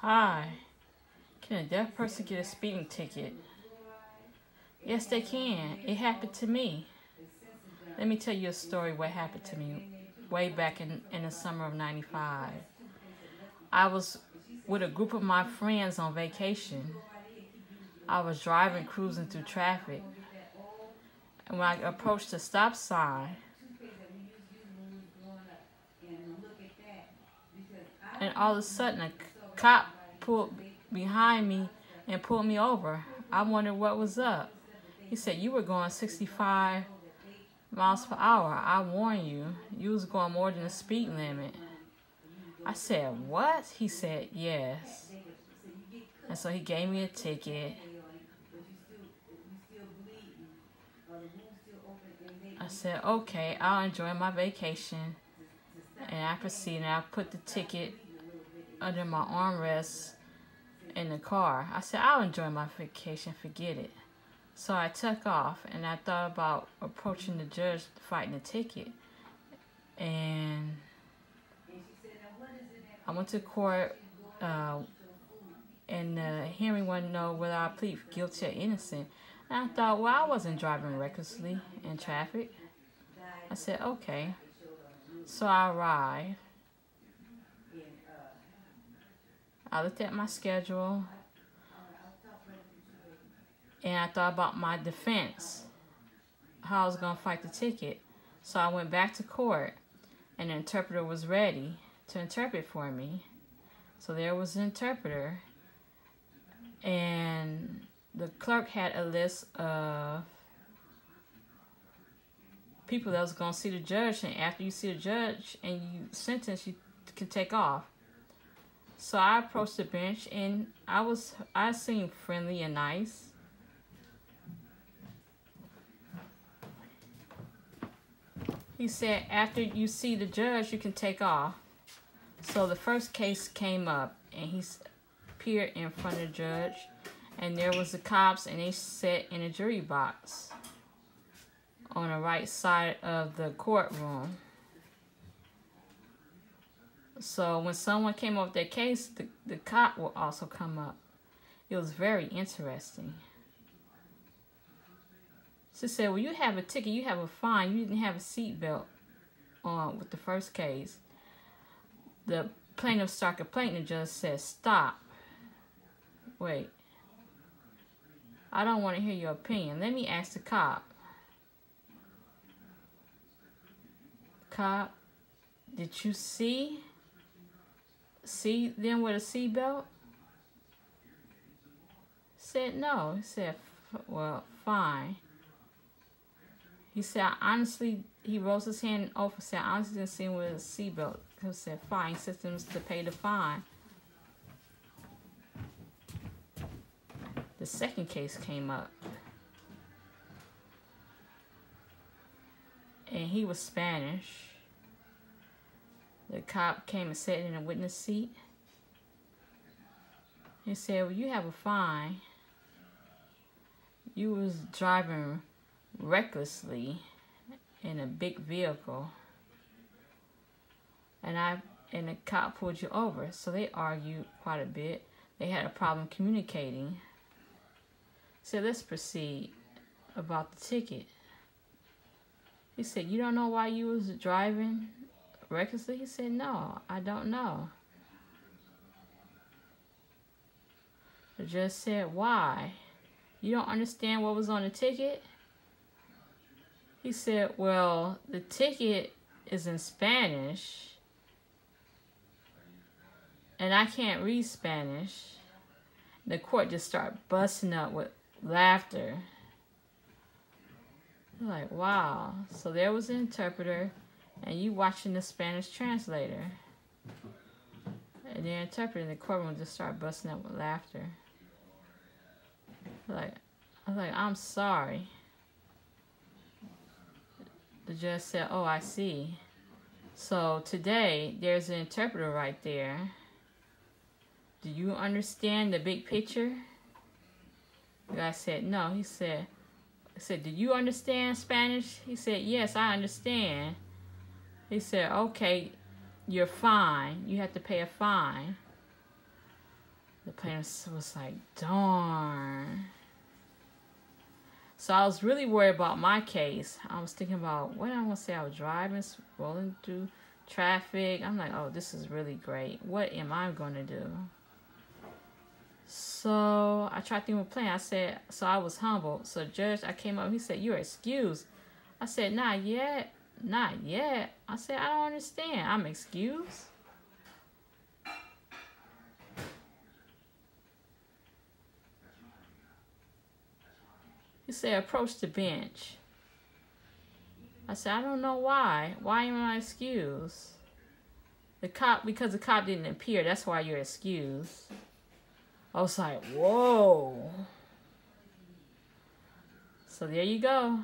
Hi, can a deaf person get a speeding ticket? Yes, they can. It happened to me. Let me tell you a story what happened to me way back in the summer of 95. I was with a group of my friends on vacation. I was driving, cruising through traffic. And when I approached the stop sign, and all of a sudden a cop pulled behind me and pulled me over. I wondered what was up. He said, "You were going 65 miles per hour. I warned you. You was going more than the speed limit." I said, "What?" He said, "Yes." And so he gave me a ticket. I said, "Okay, I'll enjoy my vacation." And I proceeded, and I put the ticket under my armrest in the car. I said, "I'll enjoy my vacation, forget it." So I took off, and I thought about approaching the judge fighting the ticket. And I went to court, and the hearing wanted to know whether I plead guilty or innocent. And I thought, well, I wasn't driving recklessly in traffic. I said, okay. So I arrived. I looked at my schedule, and I thought about my defense, how I was going to fight the ticket. So I went back to court, and the interpreter was ready to interpret for me. So there was an interpreter, and the clerk had a list of people that was going to see the judge, and after you see the judge and you sentence, you can take off. So I approached the bench, and I seemed friendly and nice. He said, after you see the judge, you can take off. So the first case came up, and he appeared in front of the judge, and there was the cops, and they sat in a jury box on the right side of the courtroom. So when someone came up with their case, the cop will also come up. It was very interesting. She said, well, you have a ticket, you have a fine, you didn't have a seatbelt on with the first case. The plaintiff started complaining. The judge said, stop. Wait. I don't want to hear your opinion. Let me ask the cop. Cop, did you see them with a seatbelt? Said no. He said, well, fine. He said, honestly, he rose his hand over and said, I honestly didn't see him with a seatbelt. He said, fine. He said to pay the fine. The second case came up. And he was Spanish. The cop came and sat in a witness seat. He said, well, you have a fine. You was driving recklessly in a big vehicle. And the cop pulled you over. So they argued quite a bit. They had a problem communicating. So let's proceed about the ticket. He said, you don't know why you was driving recklessly? He said, no, I don't know. The judge said, why? You don't understand what was on the ticket? He said, well, the ticket is in Spanish, and I can't read Spanish. The court just started busting up with laughter. Like, wow. So there was an interpreter, and you watching the Spanish translator. And the interpreter in the courtroom just started busting up with laughter. I was like, I'm sorry. The judge said, oh, I see. So today, there's an interpreter right there. Do you understand the big picture? The guy said, no. He said, do you understand Spanish? He said, yes, I understand. He said, okay, you're fine. You have to pay a fine. plane was like, darn. So I was really worried about my case. I was thinking about what I want to say. I was driving, rolling through traffic. I'm like, oh, this is really great. What am I going to do? So I tried to think of a plan. I said, so I was humble. So judge, I came up. He said, you're excused. I said, not yet. Not yet. I said, I don't understand. I'm excused. He said, approach the bench. I said, I don't know why. Why am I excused? Because the cop didn't appear. That's why you're excused. I was like, whoa. So there you go.